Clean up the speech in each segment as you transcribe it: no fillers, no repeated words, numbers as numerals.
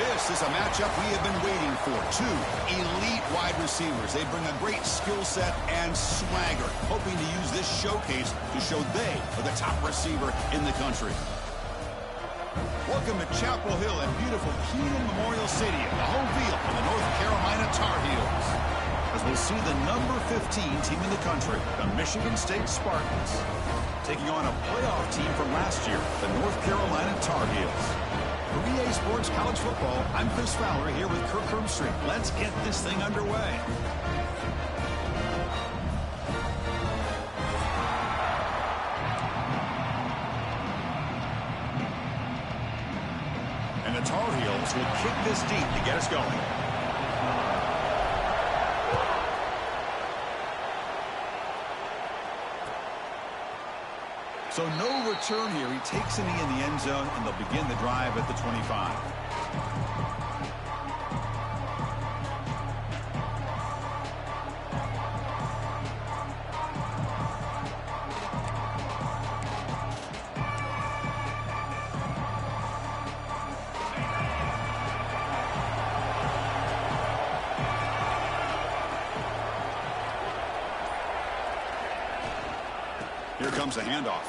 This is a matchup we have been waiting for. Two elite wide receivers. They bring a great skill set and swagger, hoping to use this showcase to show they are the top receiver in the country. Welcome to Chapel Hill at beautiful Keenan Memorial Stadium, the home field for the North Carolina Tar Heels. As we'll see the number 15 team in the country, the Michigan State Spartans, taking on a playoff team from last year, the North Carolina Tar Heels. For EA Sports College Football, I'm Chris Fowler here with Kirk Herbstreit. Let's get this thing underway. And the Tar Heels will kick this deep to get us going. So no return here. He takes a knee in the end zone, and they'll begin the drive at the 25. Here comes a handoff.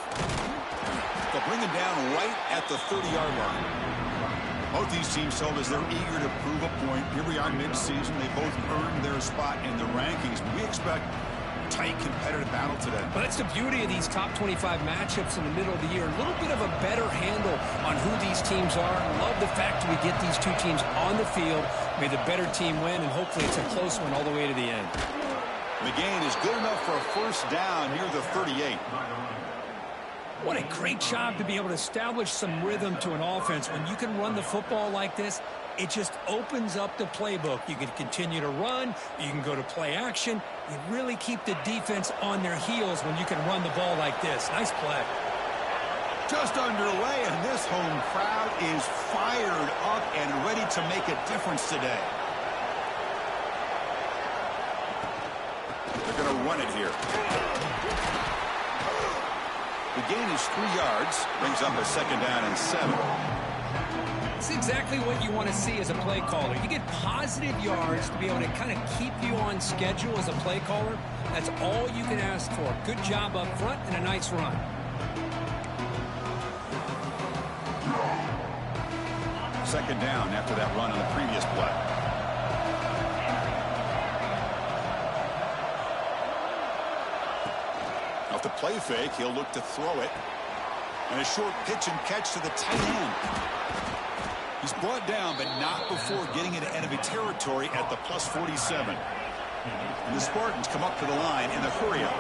They'll bring him down right at the 30-yard line. Both these teams told us they're eager to prove a point. Here we are mid-season. They both earned their spot in the rankings. We expect a tight, competitive battle today. Well, that's the beauty of these top 25 matchups in the middle of the year. A little bit of a better handle on who these teams are. Love the fact we get these two teams on the field. May the better team win, and hopefully it's a close one all the way to the end. The gain is good enough for a first down near the 38. What a great job to be able to establish some rhythm to an offense. When you can run the football like this, it just opens up the playbook. You can continue to run. You can go to play action. You really keep the defense on their heels when you can run the ball like this. Nice play. Just underway, and this home crowd is fired up and ready to make a difference today. They're going to run it here. The gain is 3 yards, brings up a second down and 7. It's exactly what you want to see as a play caller. You get positive yards to be able to kind of keep you on schedule as a play caller. That's all you can ask for. Good job up front and a nice run. Second down after that run on the previous play. Off the play fake, he'll look to throw it. And a short pitch and catch to the tight end. He's brought down, but not before getting into enemy territory at the plus 47. And the Spartans come up to the line in the hurry-up.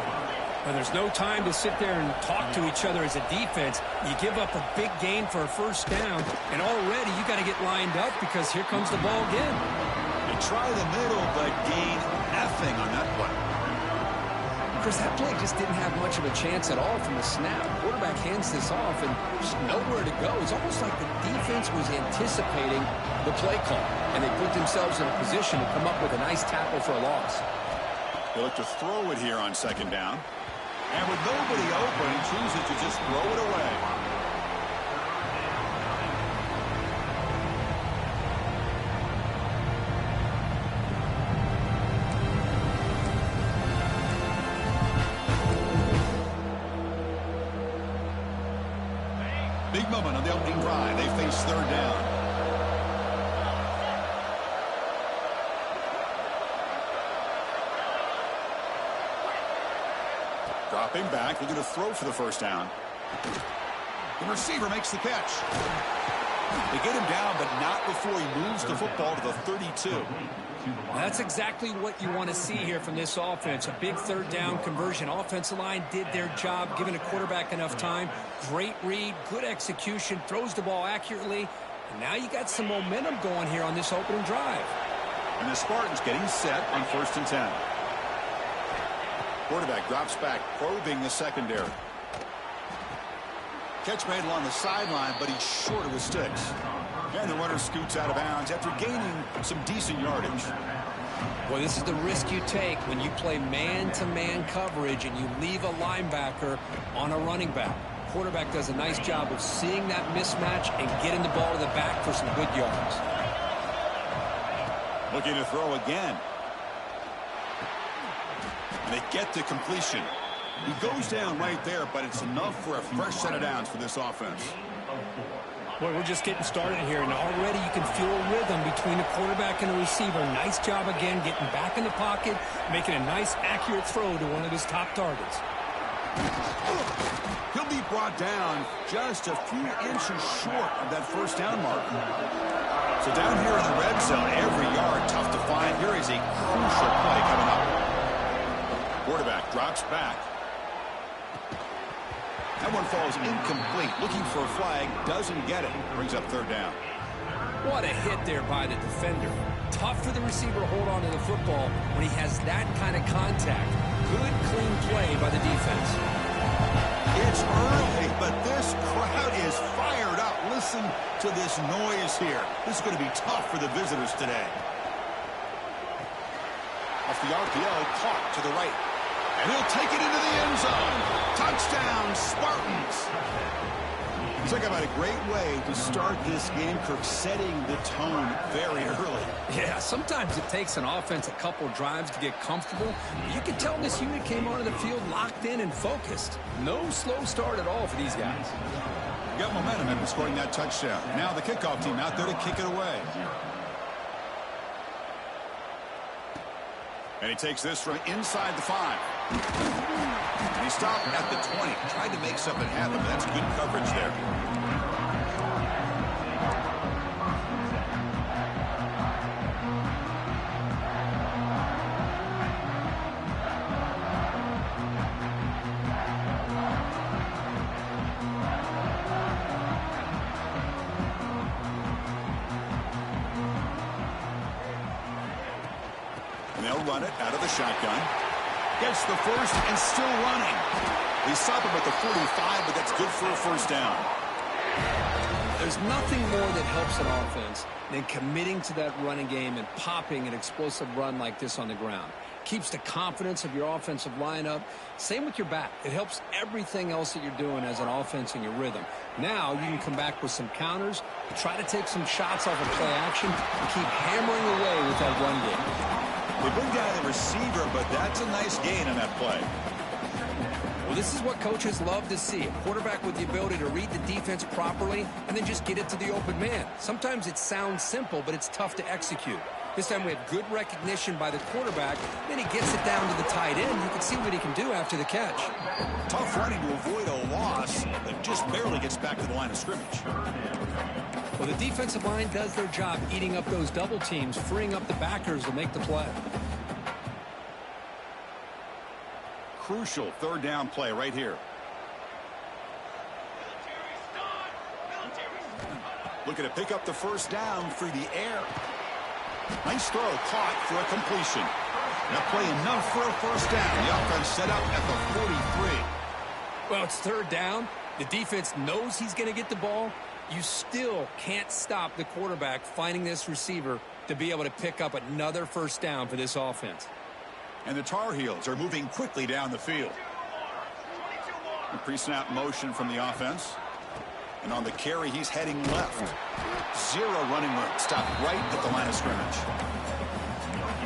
Well, there's no time to sit there and talk to each other as a defense. You give up a big gain for a first down, and already you got to get lined up because here comes the ball again. They try the middle, but gain nothing on that play. Chris, that play just didn't have much of a chance at all from the snap. Quarterback hands this off and just nowhere to go. It's almost like the defense was anticipating the play call, and they put themselves in a position to come up with a nice tackle for a loss. They look to throw it here on second down. And with nobody open, he chooses to just throw it away. Big moment on the opening drive. They face third down. Dropping back, looking to throw for the first down. The receiver makes the catch. They get him down, but not before he moves the football to the 32. That's exactly what you want to see here from this offense. A big third down conversion. Offensive line did their job, giving a quarterback enough time. Great read, good execution, throws the ball accurately. And now you got some momentum going here on this opening drive. And the Spartans getting set on 1st and 10. Quarterback drops back, probing the secondary. Catch made along the sideline, but he's short of his sticks. And the runner scoots out of bounds after gaining some decent yardage. Well, this is the risk you take when you play man-to-man coverage and you leave a linebacker on a running back. Quarterback does a nice job of seeing that mismatch and getting the ball to the back for some good yards. Looking to throw again. And they get to completion. He goes down right there, but it's enough for a fresh set of downs for this offense. Boy, we're just getting started here, and already you can feel a rhythm between the quarterback and the receiver. Nice job again getting back in the pocket, making a nice, accurate throw to one of his top targets. He'll be brought down just a few inches short of that first down mark. So down here in the red zone, every yard tough to find. Here is a crucial play coming up. Quarterback drops back. That one falls incomplete. Looking for a flag, doesn't get it. Brings up third down. What a hit there by the defender. Tough for the receiver to hold on to the football when he has that kind of contact. Good, clean play by the defense. It's early, but this crowd is fired up. Listen to this noise here. This is going to be tough for the visitors today. Off the RPO, caught to the right. And he'll take it into the end zone. Touchdown, Spartans. Talk about a great way to start this game, Kirk, setting the tone very early. Yeah, sometimes it takes an offense a couple drives to get comfortable. You can tell this unit came onto the field locked in and focused. No slow start at all for these guys. Got momentum after scoring that touchdown. Now the kickoff team out there to kick it away. And he takes this from inside the 5. And he stopped at the 20. Tried to make something happen, but that's good coverage there. And they'll run it out of the shotgun. Gets the first and still running. They stop him at the 45, but that's good for a first down. There's nothing more that helps an offense than committing to that running game and popping an explosive run like this on the ground. Keeps the confidence of your offensive lineup. Same with your back. It helps everything else that you're doing as an offense in your rhythm. Now you can come back with some counters, try to take some shots off of play action, and keep hammering away with that run game. They bring down the receiver, but that's a nice gain on that play. Well, this is what coaches love to see. A quarterback with the ability to read the defense properly and then just get it to the open man. Sometimes it sounds simple, but it's tough to execute. This time we have good recognition by the quarterback. Then he gets it down to the tight end. You can see what he can do after the catch. Tough running to avoid a loss that just barely gets back to the line of scrimmage. Well, the defensive line does their job eating up those double teams, freeing up the backers to make the play. Crucial third down play right here. Looking to pick up the first down through the air. Nice throw, caught for a completion. Now play enough for a first down. The offense set up at the 43. Well, it's third down. The defense knows he's going to get the ball. You still can't stop the quarterback finding this receiver to be able to pick up another first down for this offense. And the Tar Heels are moving quickly down the field. A pre-snap motion from the offense. And on the carry, he's heading left. Zero running room. Stopped right at the line of scrimmage.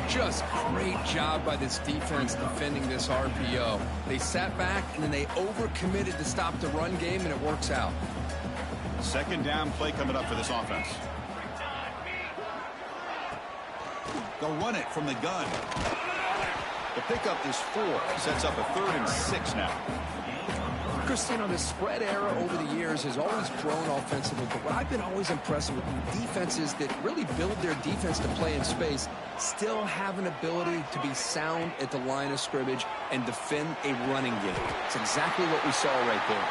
Just great job by this defense defending this RPO. They sat back, and then they overcommitted to stop the run game, and it works out. Second down play coming up for this offense. They'll run it from the gun. The pickup is 4. Sets up a 3rd and 6 now. Christine, this spread era over the years has always grown offensively, but what I've been always impressed with defenses that really build their defense to play in space still have an ability to be sound at the line of scrimmage and defend a running game. It's exactly what we saw right there.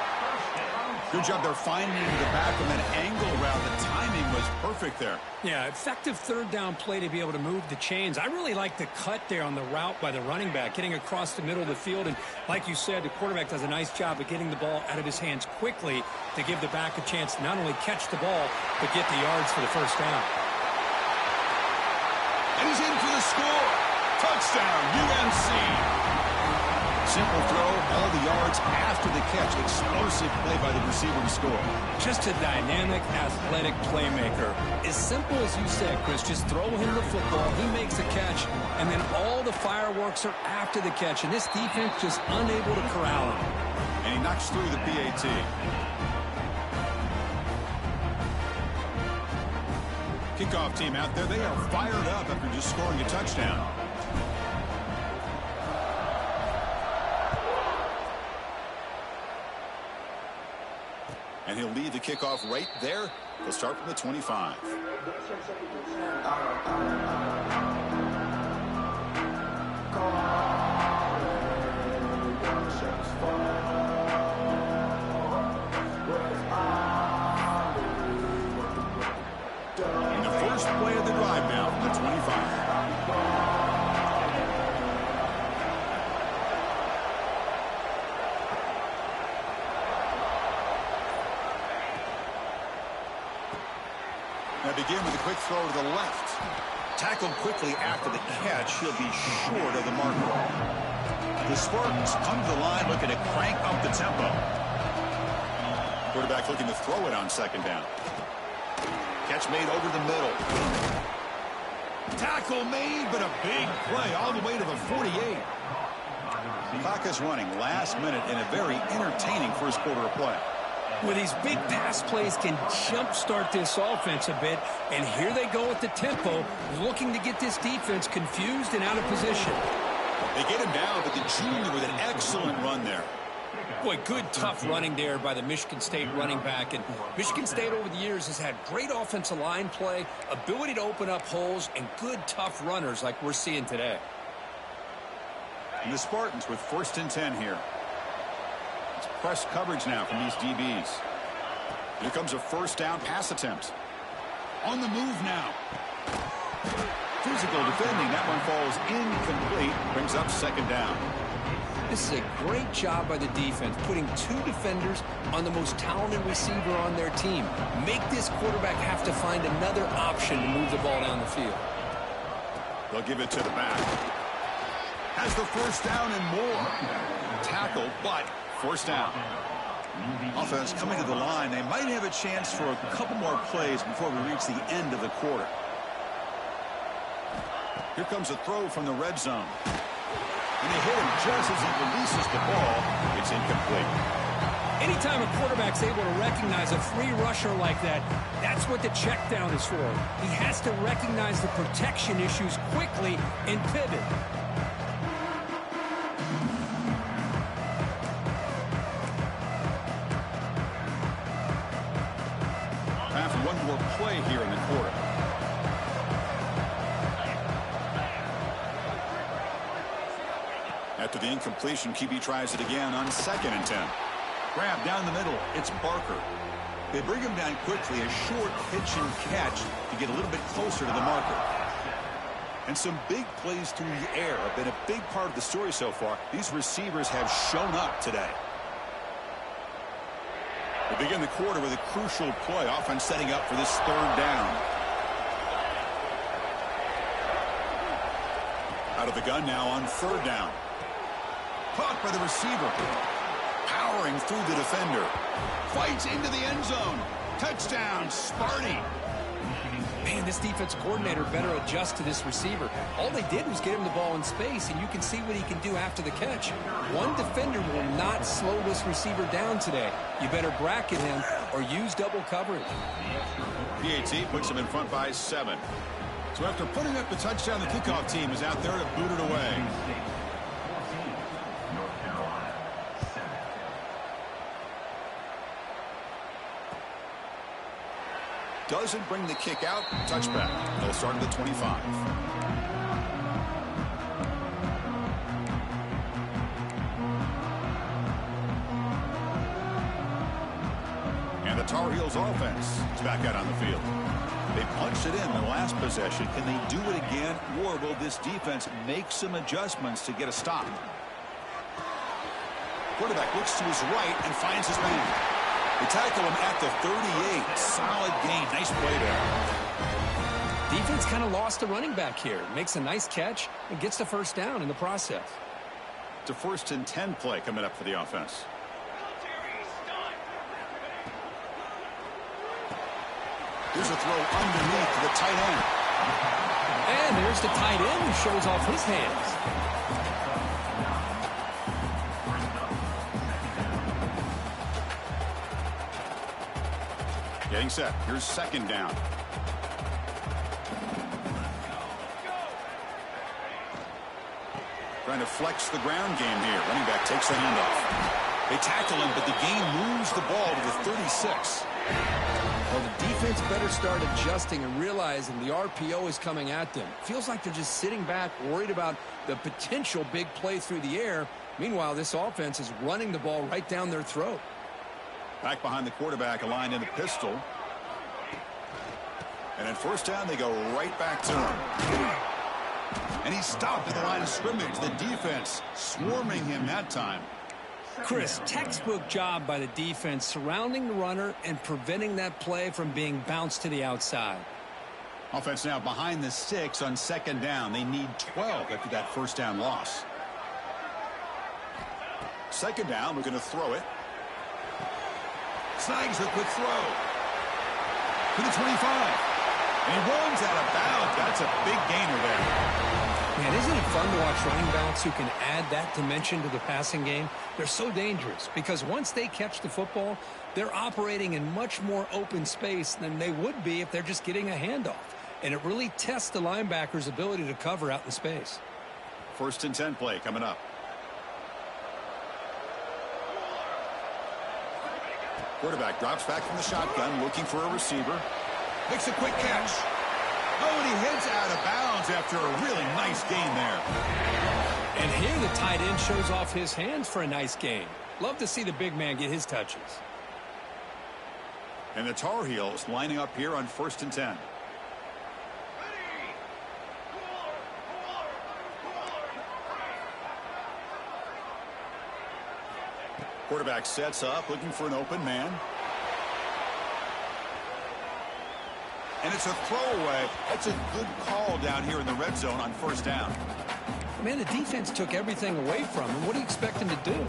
Good job there finding the back from that angle route. The timing was perfect there. Yeah, effective third down play to be able to move the chains. I really like the cut there on the route by the running back, getting across the middle of the field. And like you said, the quarterback does a nice job of getting the ball out of his hands quickly to give the back a chance to not only catch the ball, but get the yards for the first down. And he's in for the score. Touchdown, UNC. Simple throw, all the yards after the catch. Explosive play by the receiver to score. Just a dynamic, athletic playmaker. As simple as you said, Chris, just throw him the football, he makes a catch, and then all the fireworks are after the catch, and this defense just unable to corral him. And he knocks through the PAT. Kickoff team out there, they are fired up after just scoring a touchdown. And he'll lead the kickoff right there. He'll start from the 25. And the first play of the drive now from the 25. Now begin with a quick throw to the left. Tackled quickly after the catch. He'll be short of the marker. The Spartans come to the line looking to crank up the tempo. Quarterback looking to throw it on second down. Catch made over the middle. Tackle made, but a big play all the way to the 48. Clock is running last minute in a very entertaining first quarter of play. Well, these big pass plays can jumpstart this offense a bit, and here they go at the tempo, looking to get this defense confused and out of position. They get him down, but the junior with an excellent run there. Boy, good, tough running there by the Michigan State running back. And Michigan State over the years has had great offensive line play, ability to open up holes, and good, tough runners like we're seeing today. And the Spartans with 1st and 10 here. It's press coverage now from these DBs. Here comes a first down pass attempt. On the move now. Physical defending. That one falls incomplete. Brings up second down. This is a great job by the defense, putting 2 defenders on the most talented receiver on their team. Make this quarterback have to find another option to move the ball down the field. They'll give it to the back. Has the first down and more. Tackled, but first down. Offense coming to the line. They might have a chance for a couple more plays before we reach the end of the quarter. Here comes a throw from the red zone. And they hit him just as he releases the ball. It's incomplete. Anytime a quarterback's able to recognize a free rusher like that, that's what the check down is for. He has to recognize the protection issues quickly and pivot. Half one more play here in the quarter. After the incompletion, QB tries it again on 2nd and 10. Grab down the middle. It's Barker. They bring him down quickly. A short pitch and catch to get a little bit closer to the marker. And some big plays through the air have been a big part of the story so far. These receivers have shown up today. We begin the quarter with a crucial play. Offense setting up for this 3rd down. Out of the gun now on 3rd down. Caught by the receiver. Powering through the defender. Fights into the end zone. Touchdown, Sparty. Man, this defense coordinator better adjust to this receiver. All they did was get him the ball in space, and you can see what he can do after the catch. One defender will not slow this receiver down today. You better bracket him or use double coverage. PAT puts him in front by 7. So after putting up the touchdown, the kickoff team is out there to boot it away. Doesn't bring the kick out. Touchback. They'll start at the 25. And the Tar Heels offense is back out on the field. They punched it in the last possession. Can they do it again, or will this defense make some adjustments to get a stop? Quarterback looks to his right and finds his man. They tackle him at the 38. Solid gain. Nice play there. Defense kind of lost the running back here. Makes a nice catch and gets the first down in the process. To 1st and 10 play coming up for the offense. Here's a throw underneath to the tight end. And there's the tight end who shows off his hands. Getting set. Here's 2nd down. Trying to flex the ground game here. Running back takes the handoff. They tackle him, but the game moves the ball to the 36. Well, the defense better start adjusting and realizing the RPO is coming at them. Feels like they're just sitting back, worried about the potential big play through the air. Meanwhile, this offense is running the ball right down their throat. Back behind the quarterback, aligned in the pistol. And at 1st down, they go right back to him. And he's stopped at the line of scrimmage. The defense swarming him that time. Chris, textbook job by the defense surrounding the runner and preventing that play from being bounced to the outside. Offense now behind the 6 on 2nd down. They need 12 after that 1st down loss. 2nd down, we're going to throw it. Snags a quick throw. To the 25. And he runs out of bounds. That's a big gainer there. Man, isn't it fun to watch running backs who can add that dimension to the passing game? They're so dangerous because once they catch the football, they're operating in much more open space than they would be if they're just getting a handoff. And it really tests the linebacker's ability to cover out in space. 1st and 10 play coming up. Quarterback drops back from the shotgun, looking for a receiver. Makes a quick catch. Oh, and he heads out of bounds after a really nice gain there. And here the tight end shows off his hands for a nice gain. Love to see the big man get his touches. And the Tar Heels lining up here on 1st and 10. Quarterback sets up, looking for an open man. And it's a throwaway. That's a good call down here in the red zone on 1st down. Man, the defense took everything away from him. What do you expect him to do?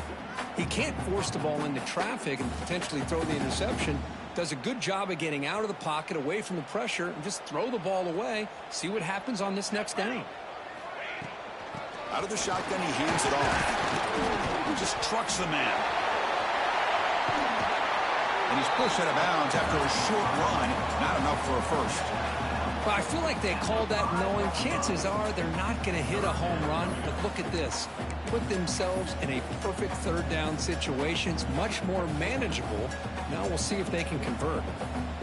He can't force the ball into traffic and potentially throw the interception. Does a good job of getting out of the pocket, away from the pressure, and just throw the ball away. See what happens on this next down. Out of the shotgun, he hands it off. He just trucks the man. And he's pushed out of bounds after a short run. Not enough for a first. Well, I feel like they called that knowing chances are they're not going to hit a home run. But look at this. Put themselves in a perfect 3rd down situation. It's much more manageable. Now we'll see if they can convert.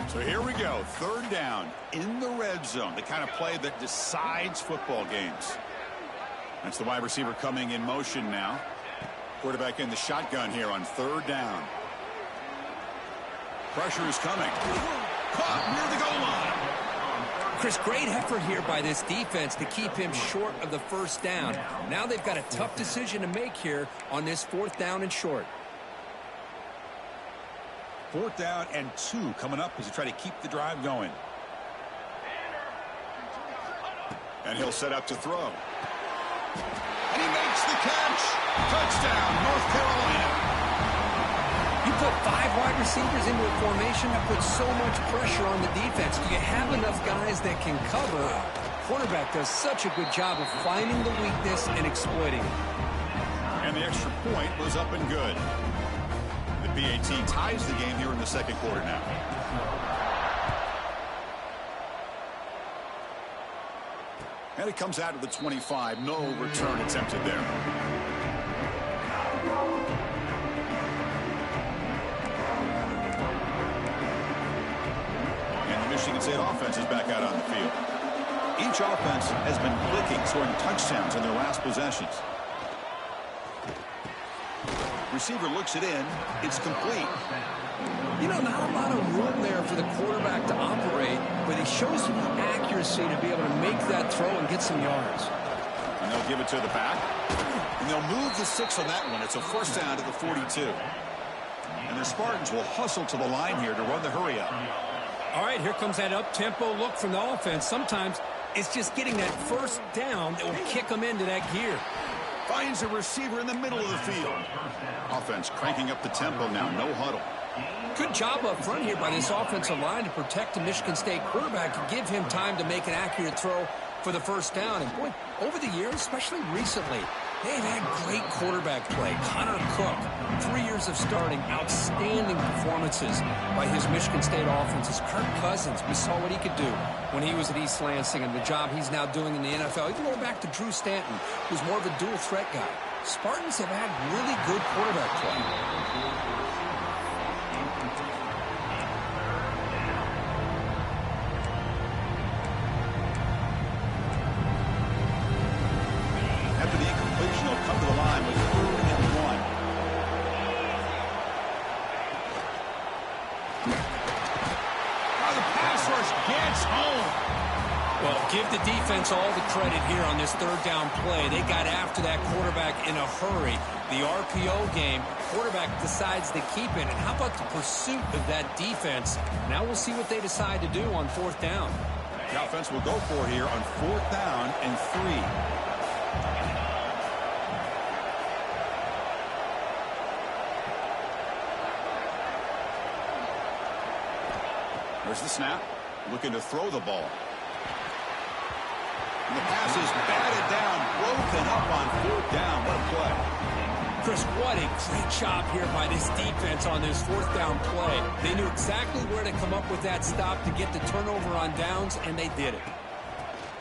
So here we go. 3rd down in the red zone. The kind of play that decides football games. That's the wide receiver coming in motion now. Quarterback in the shotgun here on 3rd down. Pressure is coming. Caught near the goal line. Chris, great effort here by this defense to keep him short of the 1st down. Now they've got a tough decision to make here on this 4th down and short. 4th down and 2 coming up as they try to keep the drive going. And he'll set up to throw. And he makes the catch. Touchdown, North Carolina. You put 5 wide receivers into a formation that puts so much pressure on the defense. Do you have enough guys that can cover? Quarterback does such a good job of finding the weakness and exploiting it. And the extra point was up and good. The BAT ties the game here in the 2nd quarter now. And it comes out of the 25. No return attempted there. Michigan State offense is back out on the field. Each offense has been clicking, scoring touchdowns in their last possessions. Receiver looks it in. It's complete. You know, not a lot of room there for the quarterback to operate, but he shows some accuracy to be able to make that throw and get some yards. And they'll give it to the back. And they'll move the 6 on that one. It's a 1st down to the 42. And the Spartans will hustle to the line here to run the hurry up. All right, here comes that up-tempo look from the offense. Sometimes it's just getting that 1st down that will kick them into that gear. Finds a receiver in the middle of the field. Offense cranking up the tempo now. No huddle. Good job up front here by this offensive line to protect the Michigan State quarterback and give him time to make an accurate throw for the first down. And, boy, over the years, especially recently, they've had great quarterback play. Connor Cook, 3 years of starting, outstanding performances by his Michigan State offenses. Kirk Cousins, we saw what he could do when he was at East Lansing and the job he's now doing in the NFL. Even going back to Drew Stanton, who's more of a dual threat guy. Spartans have had really good quarterback play. Give the defense all the credit here on this third down play. They got after that quarterback in a hurry. The RPO game, quarterback decides to keep it. And how about the pursuit of that defense? Now we'll see what they decide to do on fourth down. The offense will go for here on fourth down and 3. There's the snap. Looking to throw the ball. And the pass is batted down, broken up on fourth down. What a play. Chris, what a great job here by this defense on this fourth down play. They knew exactly where to come up with that stop to get the turnover on downs, and they did it.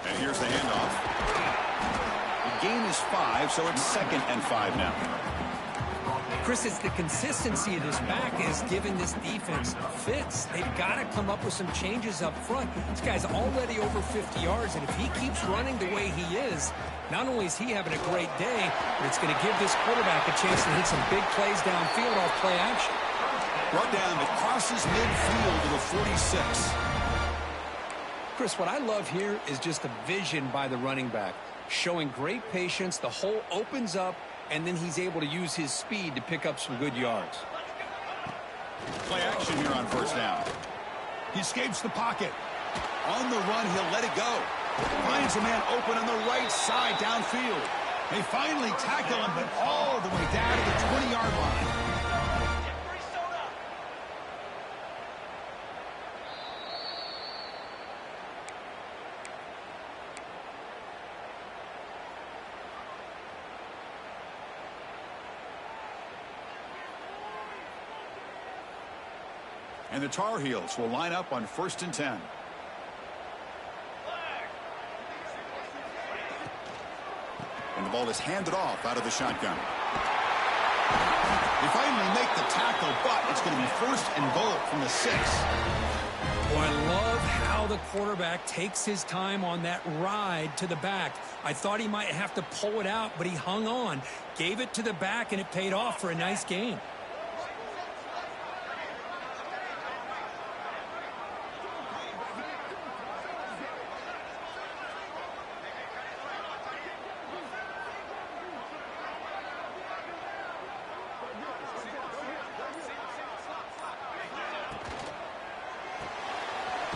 And here's the handoff. The gain is 5, so it's 2nd and 5 now. Chris, it's the consistency of this back is giving this defense fits. They've got to come up with some changes up front. This guy's already over 50 yards, and if he keeps running the way he is, not only is he having a great day, but it's going to give this quarterback a chance to hit some big plays downfield off play action. Brought down that crosses midfield to the 46. Chris, what I love here is just the vision by the running back, showing great patience. The hole opens up, and then he's able to use his speed to pick up some good yards. Play action here on first down. He escapes the pocket. On the run, he'll let it go. Finds a man open on the right side downfield. They finally tackle him, but all the way down to the 20-yard line. And the Tar Heels will line up on 1st and 10. And the ball is handed off out of the shotgun. They finally make the tackle, but it's going to be 1st and goal from the 6. Boy, I love how the quarterback takes his time on that ride to the back. I thought he might have to pull it out, but he hung on, gave it to the back, and it paid off for a nice gain.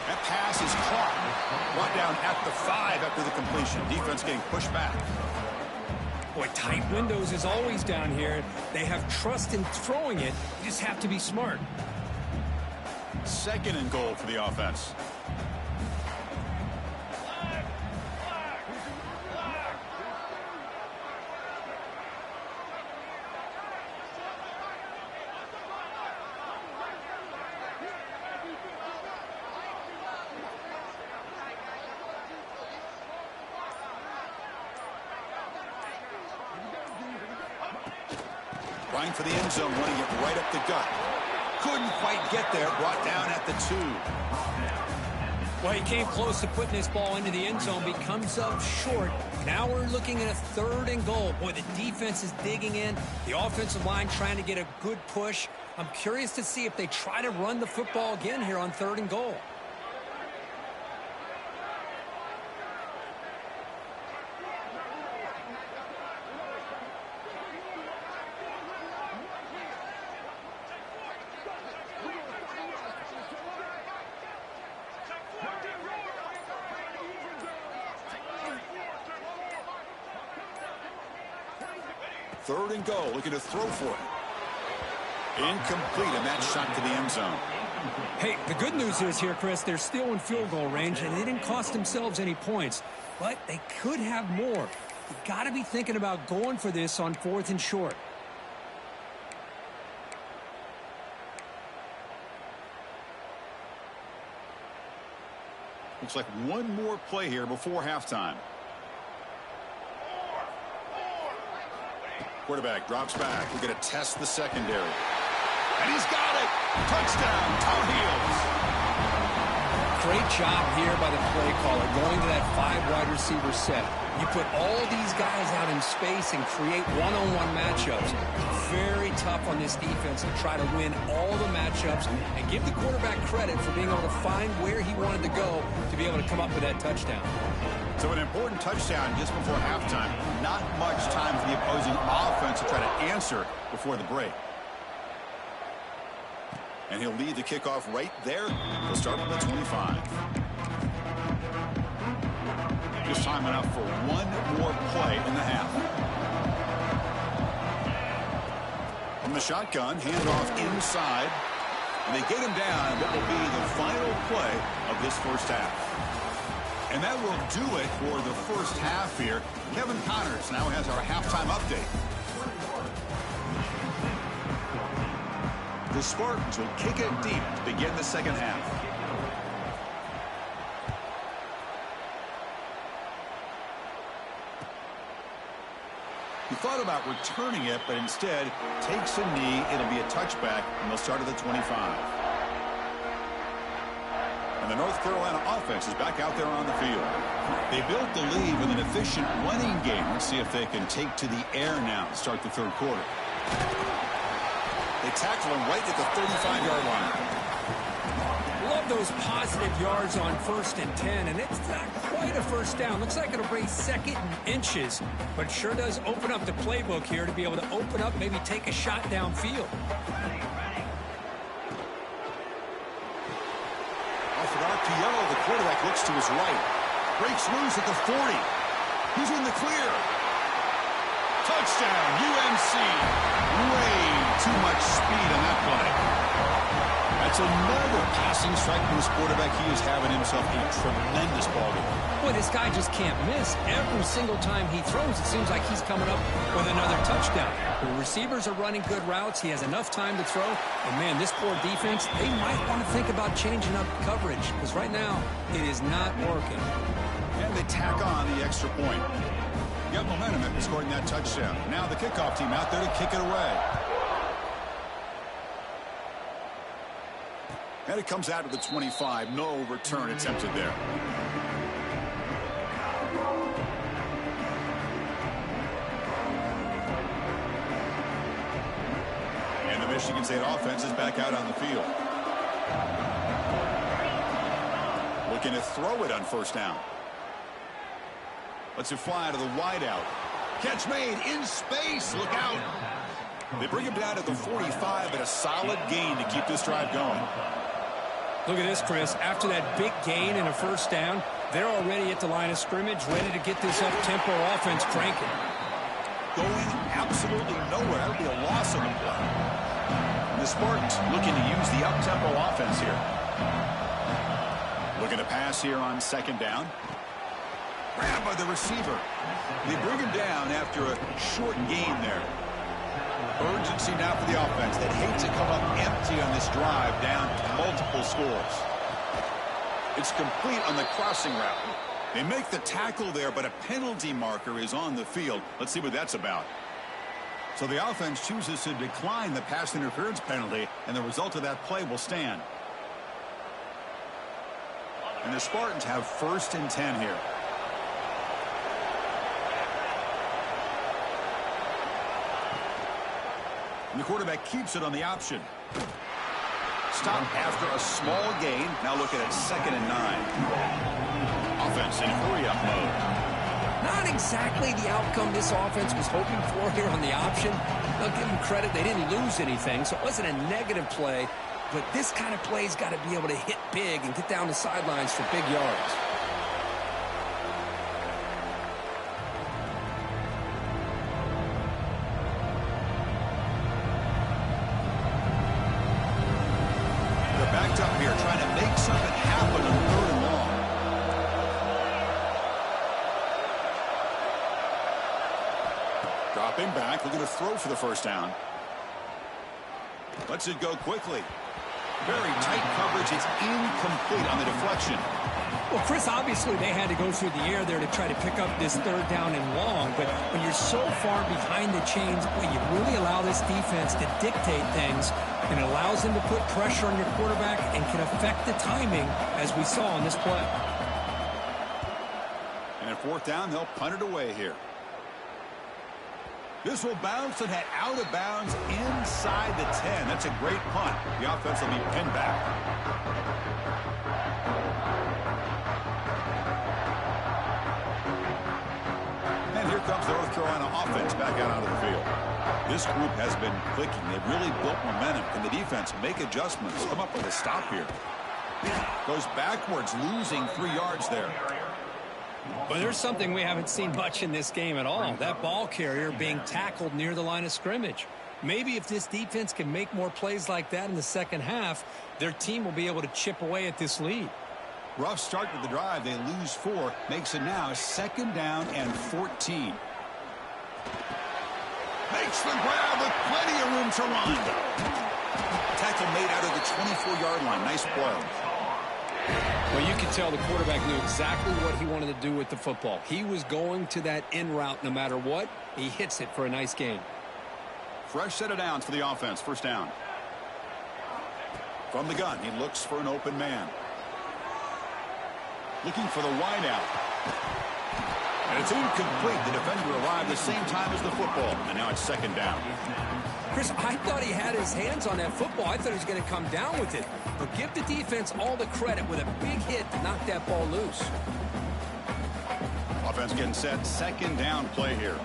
That pass is caught. Brought down at the 5 after the completion. Defense getting pushed back. Boy, tight windows is always down here. They have trust in throwing it. You just have to be smart. 2nd and goal for the offense. Trying for the end zone, running it right up the gut. Couldn't quite get there, brought down at the 2. Well, he came close to putting this ball into the end zone, but he comes up short. Now we're looking at a 3rd and goal. Boy, the defense is digging in. The offensive line trying to get a good push. I'm curious to see if they try to run the football again here on 3rd and goal. Third and goal, looking to throw for it. Incomplete, and that shot to the end zone. Hey, the good news is here, Chris, they're still in field goal range, and they didn't cost themselves any points. But they could have more. You got to be thinking about going for this on 4th and short. Looks like one more play here before halftime. Quarterback drops back. We're going to test the secondary. And he's got it. Touchdown, Tar Heels. Great job here by the play caller going to that 5 wide receiver set. You put all these guys out in space and create one-on-one matchups. Very tough on this defense to try to win all the matchups and give the quarterback credit for being able to find where he wanted to go to be able to come up with that touchdown. So an important touchdown just before halftime. Not much time for the opposing offense to try to answer before the break. And he'll lead the kickoff right there. He'll start with the 25. Just time enough for one more play in the half. From the shotgun, handoff inside. And they get him down. That will be the final play of this first half. And that will do it for the first half here. Kevin Connors now has our halftime update. The Spartans will kick it deep to begin the second half. He thought about returning it, but instead takes a knee. It'll be a touchback, and they'll start at the 25. And the North Carolina offense is back out there on the field. They built the lead with an efficient running game. Let's see if they can take to the air now to start the third quarter. They tackle him right at the 35-yard line. Love those positive yards on 1st and 10, and it's not quite a first down. Looks like it'll bring 2nd and inches, but sure does open up the playbook here to be able to open up, maybe take a shot downfield. Off an RPO, the quarterback looks to his right. Breaks loose at the 40. He's in the clear. Touchdown, UNC. Way too much speed on that play. That's another passing strike from this quarterback. He is having himself a tremendous ball game. Boy, this guy just can't miss. Every single time he throws, it seems like he's coming up with another touchdown. The receivers are running good routes. He has enough time to throw. And, man, this poor defense, they might want to think about changing up coverage because right now it is not working. And they tack on the extra point. Got momentum after scoring that touchdown. Now the kickoff team out there to kick it away. And it comes out of the 25. No return attempted there. And the Michigan State offense is back out on the field. Looking to throw it on first down. Let's it fly to the wideout. Catch made in space. Look out. They bring him down to the 45, but a solid gain to keep this drive going. Look at this, Chris. After that big gain and a first down, they're already at the line of scrimmage, ready to get this up-tempo offense cranking. Going absolutely nowhere. That would be a loss on the play. And the Spartans looking to use the up-tempo offense here. Looking to pass here on second down. Grabbed by the receiver. They bring him down after a short gain there. Urgency now for the offense that hates to come up empty on this drive down multiple scores. It's complete on the crossing route. They make the tackle there, but a penalty marker is on the field. Let's see what that's about. So the offense chooses to decline the pass interference penalty, and the result of that play will stand. And the Spartans have 1st and 10 here. And the quarterback keeps it on the option. Stop after a small gain. Now looking at 2nd and 9. Offense in hurry-up mode. Not exactly the outcome this offense was hoping for here on the option. I'll give them credit. They didn't lose anything, so it wasn't a negative play. But this kind of play's got to be able to hit big and get down the sidelines for big yards. backed up here, trying to make something happen on 3rd and long. Dropping back, looking to throw for the first down. Lets it go quickly. Very tight coverage. It's incomplete on the deflection. Well, Chris, obviously they had to go through the air there to try to pick up this 3rd down and long, but when you're so far behind the chains, boy, you really allow this defense to dictate things, and it allows them to put pressure on your quarterback and can affect the timing, as we saw on this play. And at 4th down, they'll punt it away here. This will bounce and head out of bounds inside the 10. That's a great punt. The offense will be pinned back. And here comes the North Carolina offense back out onto the field. This group has been clicking. They've really built momentum. Can the defense make adjustments? Come up with a stop here. Goes backwards, losing 3 yards there. Well, there's something we haven't seen much in this game at all. That ball carrier being tackled near the line of scrimmage. Maybe if this defense can make more plays like that in the second half, their team will be able to chip away at this lead. Rough start with the drive. They lose 4. Makes it now 2nd down and 14. Makes the grab with plenty of room to run. Tackle made out of the 24-yard line. Nice play. Well, you can tell the quarterback knew exactly what he wanted to do with the football. He was going to that in route no matter what. He hits it for a nice gain. Fresh set of downs for the offense. 1st down. From the gun, he looks for an open man. Looking for the wideout. And it's incomplete. The defender arrived the same time as the football. And now it's 2nd down. Chris, I thought he had his hands on that football. I thought he was going to come down with it. But give the defense all the credit with a big hit to knock that ball loose. Offense getting set. 2nd down play here.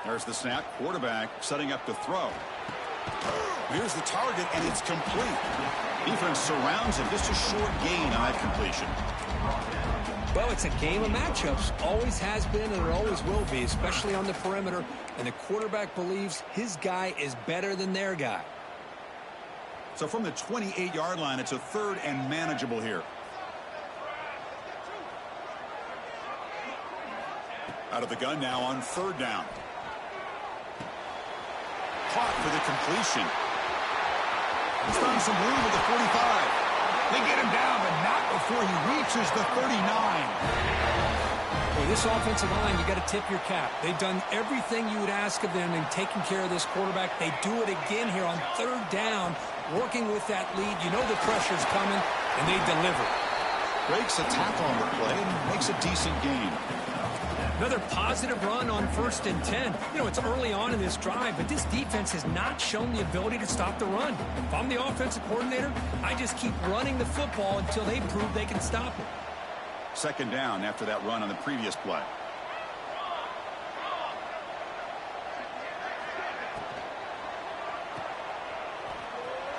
There's the snap. Quarterback setting up to throw. Here's the target, and it's complete. Defense surrounds him. Just a short gain on that completion. Well, it's a game of matchups. Always has been, and it always will be, especially on the perimeter. And the quarterback believes his guy is better than their guy. So from the 28-yard line, it's a 3rd and manageable here. Out of the gun now on 3rd down. Caught for the completion. He's found some room at the 45. They get him down, but not before he reaches the 39. With this offensive line, you got to tip your cap. They've done everything you would ask of them in taking care of this quarterback. They do it again here on 3rd down, working with that lead. You know the pressure's coming, and they deliver. Breaks a tackle on the play and makes a decent gain. Another positive run on 1st and 10. You know, it's early on in this drive, but this defense has not shown the ability to stop the run. If I'm the offensive coordinator, I just keep running the football until they prove they can stop it. 2nd down after that run on the previous play.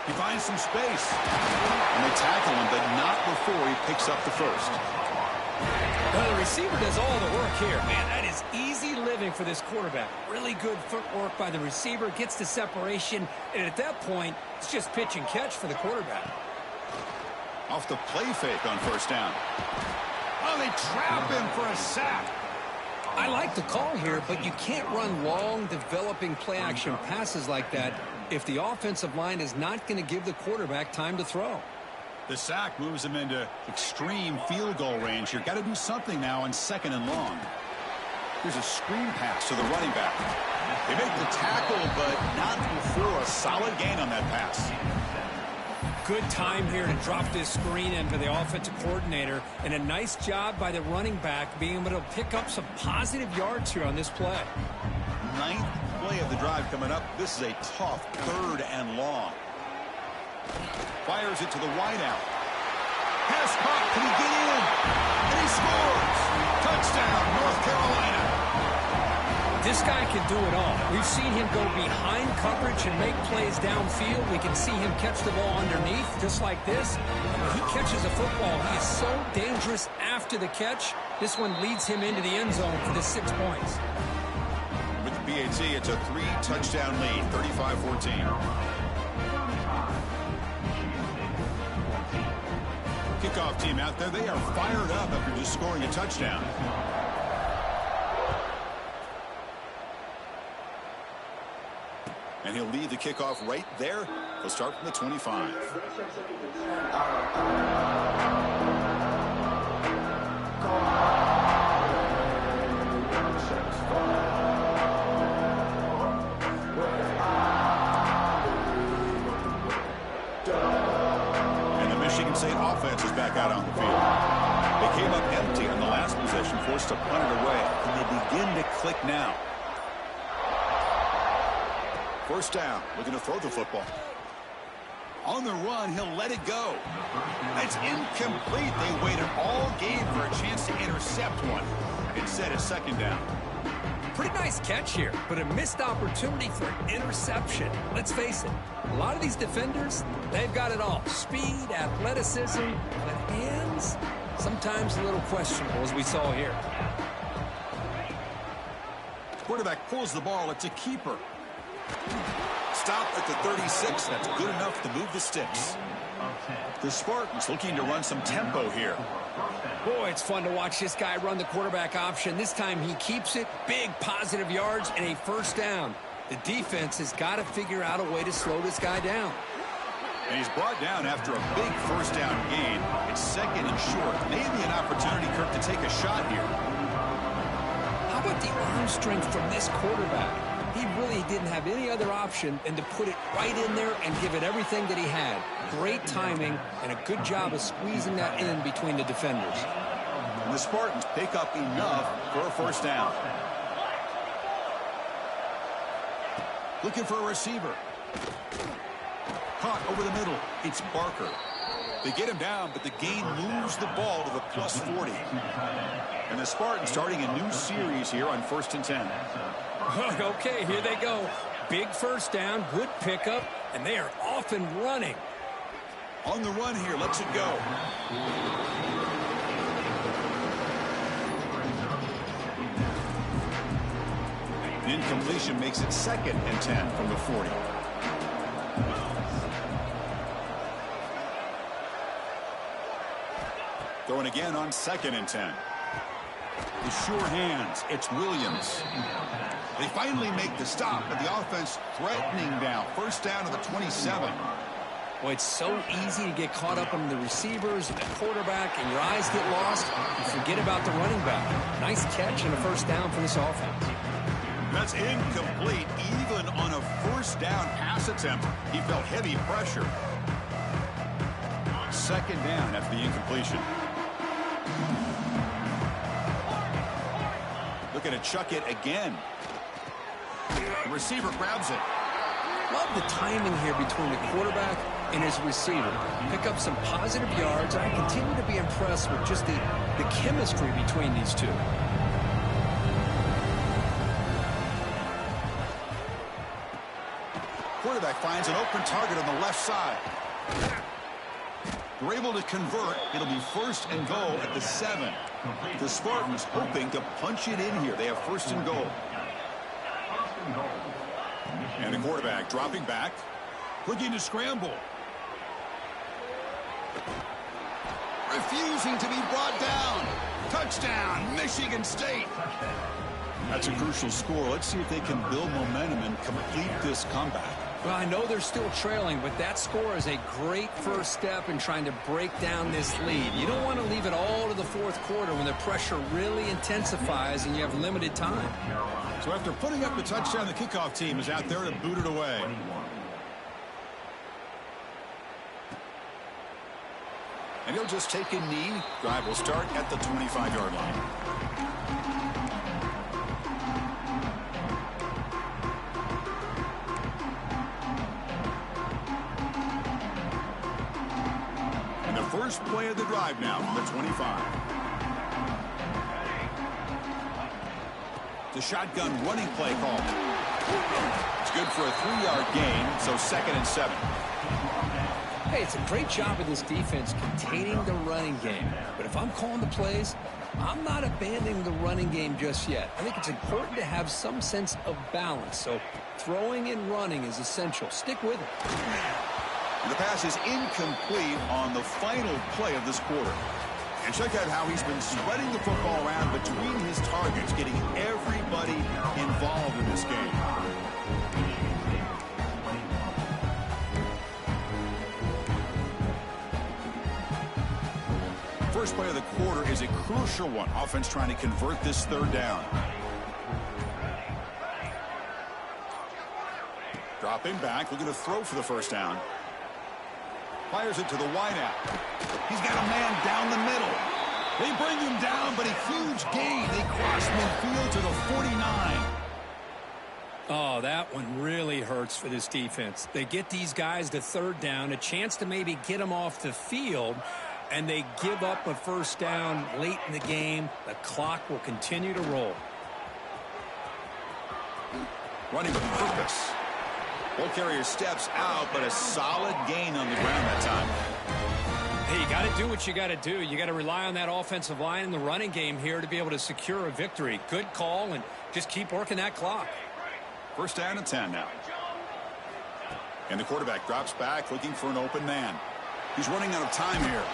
He finds some space. And they tackle him, but not before he picks up the 1st. Well, the receiver does all the work here. Man, that is easy living for this quarterback. Really good footwork by the receiver, gets the separation, and at that point, it's just pitch and catch for the quarterback. Off the play fake on 1st down. Oh, they trap him for a sack. I like the call here, but you can't run long, developing play-action passes like that if the offensive line is not going to give the quarterback time to throw. The sack moves him into extreme field goal range here. Got to do something now on 2nd and long. Here's a screen pass to the running back. They make the tackle, but not before a solid gain on that pass. Good time here to drop this screen in for the offensive coordinator, and a nice job by the running back being able to pick up some positive yards here on this play. 9th play of the drive coming up. This is a tough 3rd and long. Fires it to the wideout. Pass caught. Can he get in? And he scores. Touchdown, North Carolina. This This guy can do it all. We've seen him go behind coverage and make plays downfield. We can see him catch the ball underneath, just like this. And when he catches a football, he is so dangerous after the catch. This one leads him into the end zone for the 6 points. With the BAT, it's a 3-touchdown lead, 35-14. Kickoff team out there, they are fired up after just scoring a touchdown. And he'll lead the kickoff right there. He'll start from the 25. And the Michigan State offense is back out on the field. They came up empty on the last possession, forced to punt it away. And they begin to click now. First down, looking to throw the football. On the run, he'll let it go. It's incomplete. They waited all game for a chance to intercept one. Instead, a second down. Pretty nice catch here, but a missed opportunity for an interception. Let's face it, a lot of these defenders, they've got it all. Speed, athleticism, but hands, sometimes a little questionable, as we saw here. Quarterback pulls the ball. It's a keeper. Stop at the 36. That's good enough to move the sticks. The Spartans looking to run some tempo here. Boy, it's fun to watch this guy run the quarterback option. This time he keeps it. Big positive yards and a first down. The defense has got to figure out a way to slow this guy down. And he's brought down after a big first down gain. It's second and short. Maybe an opportunity, Kirk, to take a shot here. How about the arm strength from this quarterback? He really didn't have any other option than to put it right in there and give it everything that he had. Great timing and a good job of squeezing that in between the defenders. And the Spartans pick up enough for a first down. Looking for a receiver. Caught over the middle. It's Barker. They get him down, but the gain moves the ball to the plus 40. And the Spartans starting a new series here on 1st and 10. Okay, here they go. Big first down, good pickup, and they are off and running. On the run here, lets it go. The incompletion makes it 2nd and 10 from the 40. Throwing again on 2nd and 10. The sure hands, it's Williams. They finally make the stop, but the offense threatening down. First down to the 27. Well, it's so easy to get caught up on the receivers and the quarterback, and your eyes get lost. You forget about the running back. Nice catch and a first down for this offense. That's incomplete, even on a first down pass attempt. He felt heavy pressure. Second down after the incompletion. Looking to chuck it again. The receiver grabs it. Love the timing here between the quarterback and his receiver. Pick up some positive yards. I continue to be impressed with just the chemistry between these two. Quarterback finds an open target on the left side. They're able to convert. It'll be 1st and goal at the 7. The Spartans hoping to punch it in here. They have 1st and goal. And the quarterback dropping back, looking to scramble. Refusing to be brought down. Touchdown, Michigan State. That's a crucial score. Let's see if they can build momentum and complete this comeback. Well, I know they're still trailing, but that score is a great first step in trying to break down this lead. You don't want to leave it all to the 4th quarter when the pressure really intensifies and you have limited time. So after putting up the touchdown, the kickoff team is out there to boot it away. And he'll just take a knee. Drive will start at the 25-yard line. First play of the drive now from the 25. The shotgun running play call. It's good for a 3-yard gain, so 2nd and 7. Hey, it's a great job of this defense containing the running game. But if I'm calling the plays, I'm not abandoning the running game just yet. I think it's important to have some sense of balance. So throwing and running is essential. Stick with it. The pass is incomplete on the final play of this quarter. And check out how he's been spreading the football around between his targets, getting everybody involved in this game. First play of the quarter is a crucial one. Offense trying to convert this 3rd down. Dropping back, looking to throw for the 1st down. Fires it to the wideout. He's got a man down the middle. They bring him down, but a huge gain. They cross midfield to the 49. Oh, that one really hurts for this defense. They get these guys to 3rd down, a chance to maybe get them off the field, and they give up a 1st down late in the game. The clock will continue to roll. Running with purpose. Ball carrier steps out, but a solid gain on the ground that time. Hey, you got to do what you got to do. You got to rely on that offensive line in the running game here to be able to secure a victory. Good call, and just keep working that clock. 1st down and 10 now. And the quarterback drops back, looking for an open man. He's running out of time here.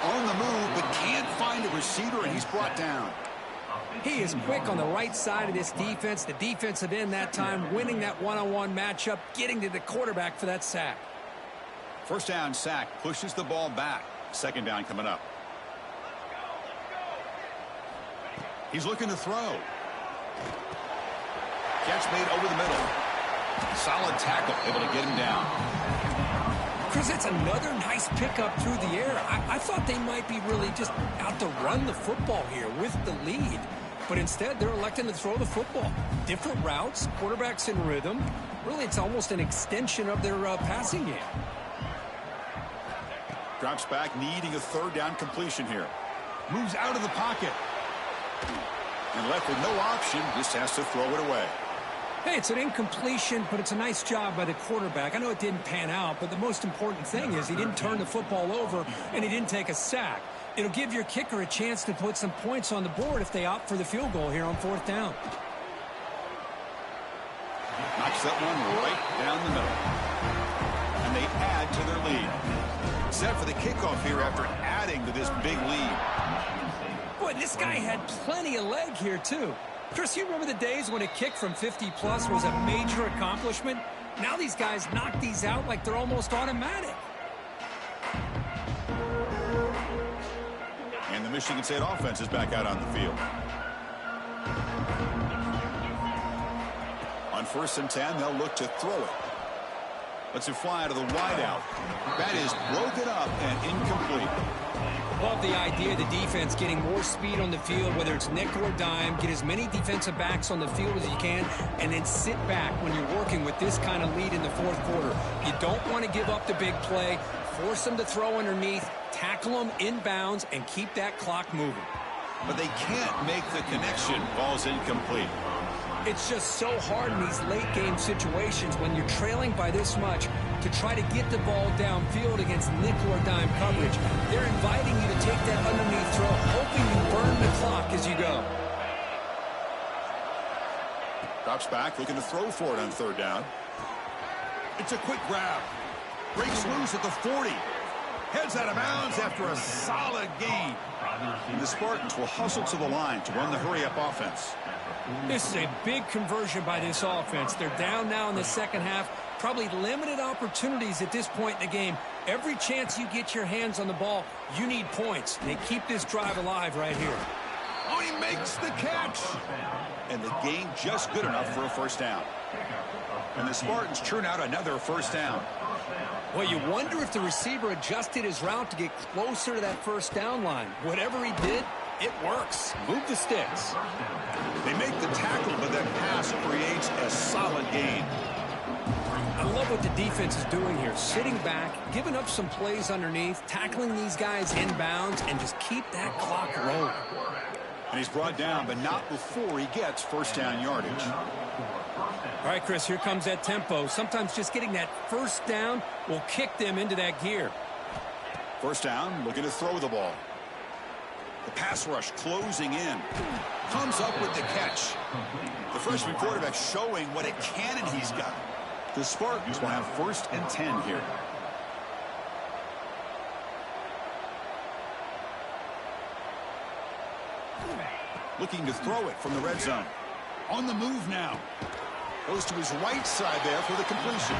On the move, but can't find a receiver, and he's brought down. He is quick on the right side of this defense. The defensive end that time winning that one-on-one matchup, getting to the quarterback for that sack. 1st down sack, pushes the ball back. 2nd down coming up. He's looking to throw. Catch made over the middle. Solid tackle, able to get him down. Chris, it's another nice pickup through the air. I thought they might be really just out to run the football here with the lead. But instead, they're electing to throw the football. Different routes, quarterbacks in rhythm. Really, it's almost an extension of their passing game. Drops back, needing a 3rd down completion here. Moves out of the pocket. And left with no option, just has to throw it away. Hey, it's an incompletion, but it's a nice job by the quarterback. I know it didn't pan out, but the most important thing is he didn't turn the football over and he didn't take a sack. It'll give your kicker a chance to put some points on the board if they opt for the field goal here on 4th down. Knocks that one right down the middle. And they add to their lead. Set for the kickoff here after adding to this big lead. Boy, this guy had plenty of leg here, too. Chris, you remember the days when a kick from 50-plus was a major accomplishment? Now these guys knock these out like they're almost automatic. And the Michigan State offense is back out on the field. On 1st and 10, they'll look to throw it. Lets it fly to the wideout. That is broken up and incomplete. Love the idea of the defense getting more speed on the field, whether it's nickel or dime. Get as many defensive backs on the field as you can, and then sit back when you're working with this kind of lead in the 4th quarter. You don't want to give up the big play. Force them to throw underneath, tackle them inbounds, and keep that clock moving. But they can't make the connection. Ball's incomplete. It's just so hard in these late-game situations when you're trailing by this much to try to get the ball downfield against nickel or dime coverage. They're inviting you to take that underneath throw, hoping you burn the clock as you go. Drops back, looking to throw for it on 3rd down. It's a quick grab. Breaks loose at the 40. Heads out of bounds after a solid gain. And the Spartans will hustle to the line to run the hurry-up offense. This is a big conversion by this offense. They're down now in the 2nd half. Probably limited opportunities at this point in the game. Every chance you get your hands on the ball, you need points. They keep this drive alive right here. Oh, he makes the catch. And the gain just good enough for a 1st down. And the Spartans churn out another 1st down. Well, you wonder if the receiver adjusted his route to get closer to that 1st down line. Whatever he did, it works. Move the sticks. They make the tackle, but that pass creates a solid gain. I love what the defense is doing here. Sitting back, giving up some plays underneath, tackling these guys inbounds, and just keep that clock rolling. And he's brought down, but not before he gets first down yardage. All right, Chris, here comes that tempo. Sometimes just getting that first down will kick them into that gear. First down, looking to throw the ball. The pass rush closing in. Comes up with the catch. The freshman quarterback showing what a cannon he's got. The Spartans will have first and 10 here. Looking to throw it from the red zone. On the move now. Goes to his right side there for the completion.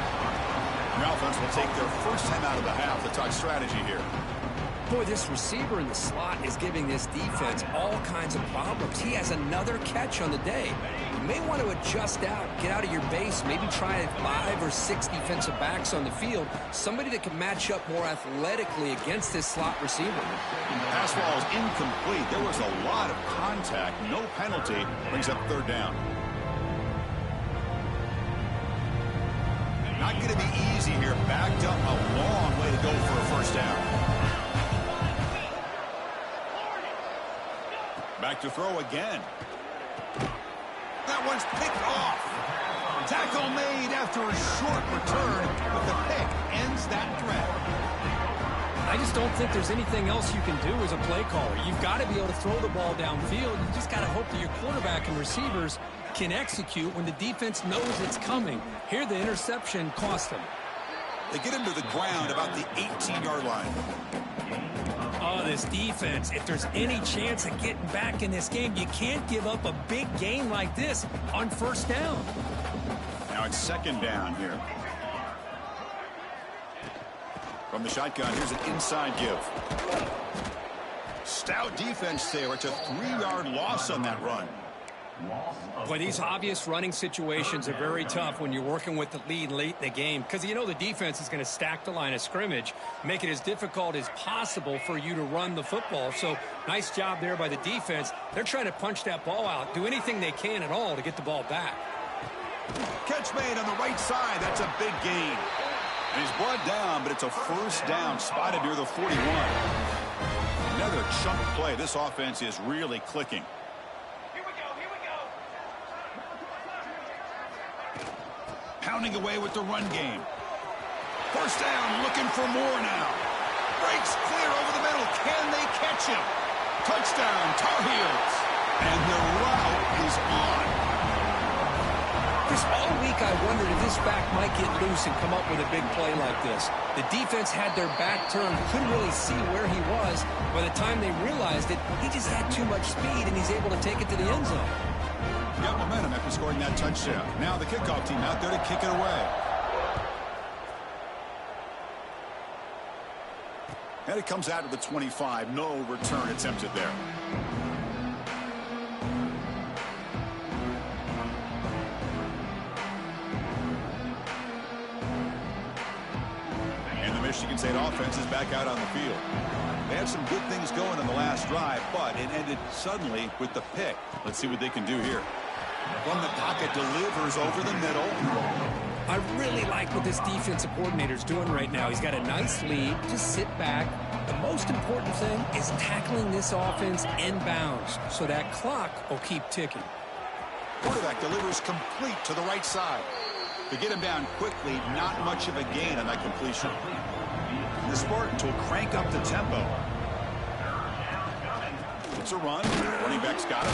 The offense will take their first time out of the half to talk strategy here. Boy, this receiver in the slot is giving this defense all kinds of problems. He has another catch on the day. You may want to adjust out, get out of your base, maybe try 5 or 6 defensive backs on the field, somebody that can match up more athletically against this slot receiver. Pass ball is incomplete. There was a lot of contact. No penalty. Brings up third down. Not going to be easy here. Backed up a long way to go for a first down. Back to throw again. That one's picked off. Tackle made after a short return, but the pick ends that threat. I just don't think there's anything else you can do as a play caller. You've got to be able to throw the ball downfield. You just got to hope that your quarterback and receivers can execute when the defense knows it's coming. Here, the interception cost them. They get him to the ground about the 18-yard line. Oh, this defense, if there's any chance of getting back in this game, you can't give up a big gain like this on first down. Now it's second down here. From the shotgun, here's an inside give. Stout defense there. It's a 3-yard loss on that run. Boy, these obvious running situations are very tough when you're working with the lead late in the game because you know the defense is going to stack the line of scrimmage, make it as difficult as possible for you to run the football. So nice job there by the defense. They're trying to punch that ball out, do anything they can at all to get the ball back. Catch made on the right side. That's a big gain. And he's brought down, but it's a first down spotted near the 41. Another chunk play. This offense is really clicking. Pounding away with the run game. First down, looking for more now. Breaks clear over the middle. Can they catch him? Touchdown, Tar Heels. And the route is on. Chris, all week I wondered if this back might get loose and come up with a big play like this. The defense had their back turned, couldn't really see where he was. By the time they realized it, he just had too much speed, and he's able to take it to the end zone. Got momentum after scoring that touchdown. Now the kickoff team out there to kick it away. And it comes out of the 25. No return attempted there. And the Michigan State offense is back out on the field. They had some good things going in the last drive, but it ended suddenly with the pick. Let's see what they can do here. From the pocket, delivers over the middle. I really like what this defensive coordinator's doing right now. He's got a nice lead. Just sit back. The most important thing is tackling this offense inbounds so that clock will keep ticking. Quarterback delivers complete to the right side. To get him down quickly, not much of a gain on that completion. The Spartans will crank up the tempo. It's a run. Running back's got it.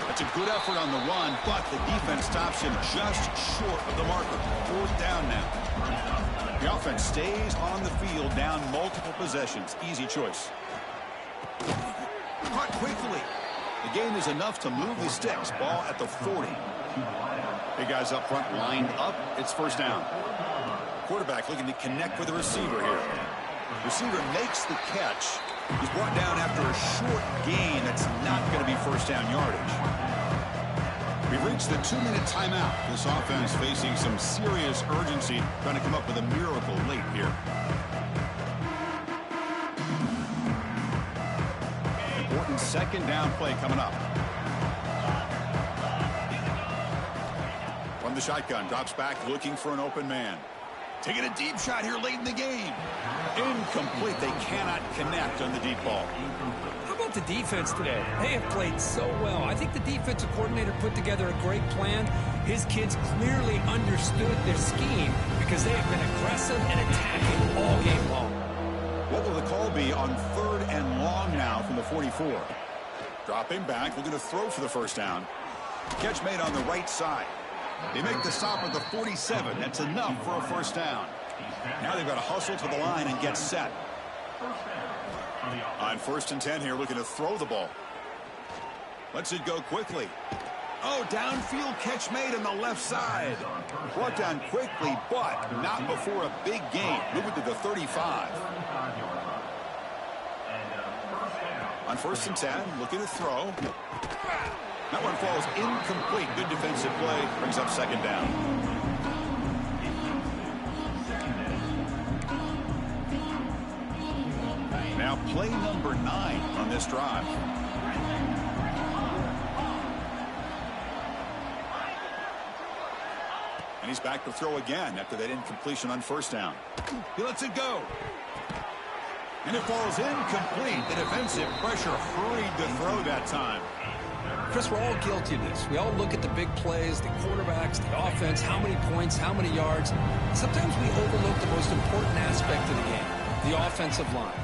That's a good effort on the run, but the defense stops him just short of the marker. Fourth down now. The offense stays on the field, down multiple possessions. Easy choice. Caught quickly. The gain is enough to move the sticks. Ball at the 40. Big guys up front lined up. It's first down. Quarterback looking to connect with the receiver here. Receiver makes the catch. He's brought down after a short gain. That's not going to be first down yardage. We've reached the 2-minute timeout. This offense facing some serious urgency, trying to come up with a miracle late here. Important second down play coming up. From the shotgun, drops back looking for an open man. Taking a deep shot here late in the game. Incomplete. They cannot connect on the deep ball. How about about the defense today? They have played so well. I think the defensive coordinator put together a great plan. His kids clearly understood their scheme because they have been aggressive and attacking all game long. What will the call be on 3rd and long now from the 44? Dropping back, looking to throw for the first down. Catch made on the right side. They make the stop at the 47. That's enough for a first down. Now they've got to hustle to the line and get set. On 1st and 10 here, looking to throw the ball. Lets it go quickly. Oh, downfield catch made on the left side. Brought down quickly, but not before a big gain. Moving to the 35. On 1st and 10, looking to throw. That one falls incomplete. Good defensive play. Brings up 2nd down. Now play number 9 on this drive. And he's back to throw again after that incompletion on 1st down. He lets it go. And it falls incomplete. The defensive pressure hurried the throw that time. Chris, we're all guilty of this. We all look at the big plays, the quarterbacks, the offense, how many points, how many yards. Sometimes we overlook the most important aspect of the game, the offensive line.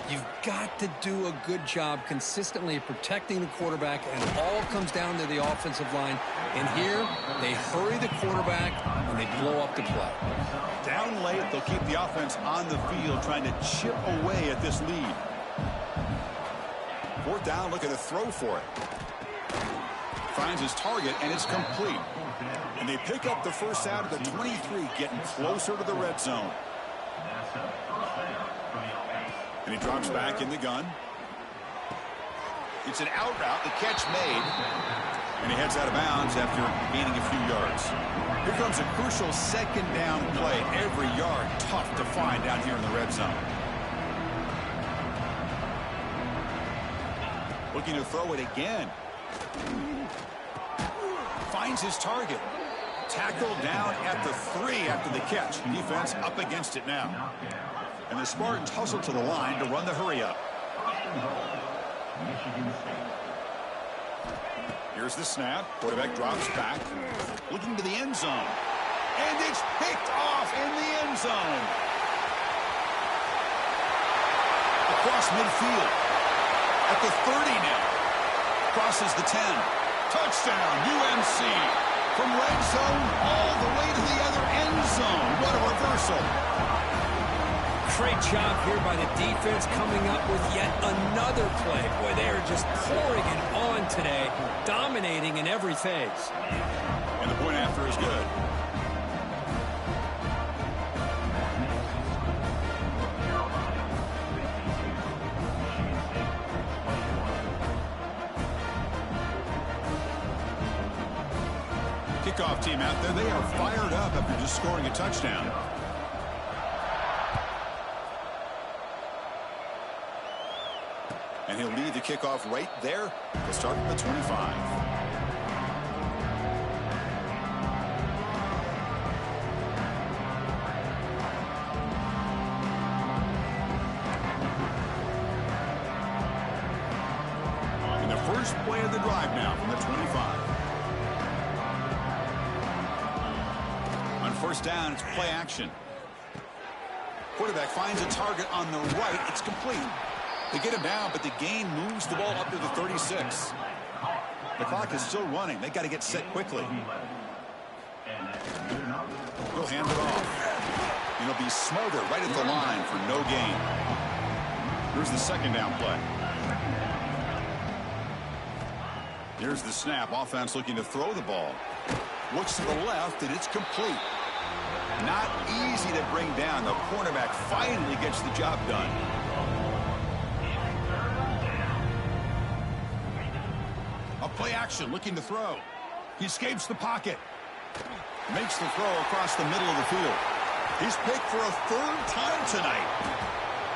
You've got to do a good job consistently protecting the quarterback, and it all comes down to the offensive line. And here, they hurry the quarterback, and they blow up the play. Down late, they'll keep the offense on the field, trying to chip away at this lead. 4th down, looking to throw for it. Finds his target, and it's complete. And they pick up the first out of the 23, getting closer to the red zone. And he drops back in the gun. It's an out route, the catch made. And he heads out of bounds after gaining a few yards. Here comes a crucial 2nd down play. Every yard tough to find down here in the red zone. Looking to throw it again. Finds his target. Tackled down at the 3 after the catch. Defense up against it now. And the Spartans hustle to the line to run the hurry up. Here's the snap. Quarterback drops back. Looking to the end zone. And it's picked off in the end zone. Across midfield. At the 30 now. Crosses the 10. Touchdown, UNC. From red zone all the way to the other end zone. What a reversal. Great job here by the defense coming up with yet another play. Boy, they are just pouring it on today, dominating in every phase. And the point after is good. Kickoff team out there, they are fired up after just scoring a touchdown. And he'll lead the kickoff right there. He'll start at the 25. And the first play of the drive now from the 25. On 1st down, it's play action. Quarterback finds a target on the right. It's complete. They get him down, but the gain moves the ball up to the 36. The clock is still running. They got to get set quickly. He'll hand it off. And he'll be smothered right at the line for no gain. Here's the 2nd down play. Here's the snap. Offense looking to throw the ball. Looks to the left, and it's complete. Not easy to bring down. The cornerback finally gets the job done. A play action, looking to throw. He escapes the pocket. Makes the throw across the middle of the field. He's picked for a 3rd time tonight.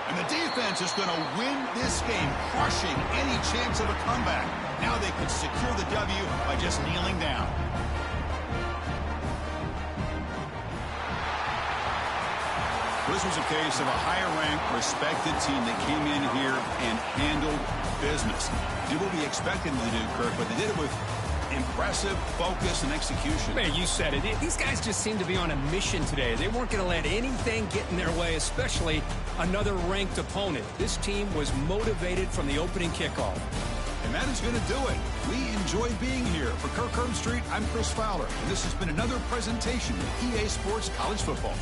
And the defense is going to win this game, crushing any chance of a comeback. Now they can secure the W by just kneeling down. This was a case of a higher-ranked, respected team that came in here and handled business. Did what we expected them to do, Kirk, but they did it with impressive focus and execution. Man, you said it. These guys just seem to be on a mission today. They weren't going to let anything get in their way, especially another ranked opponent. This team was motivated from the opening kickoff. And that is going to do it. We enjoy being here. For Kirk Herbstreit, I'm Chris Fowler. And this has been another presentation of EA Sports College Football.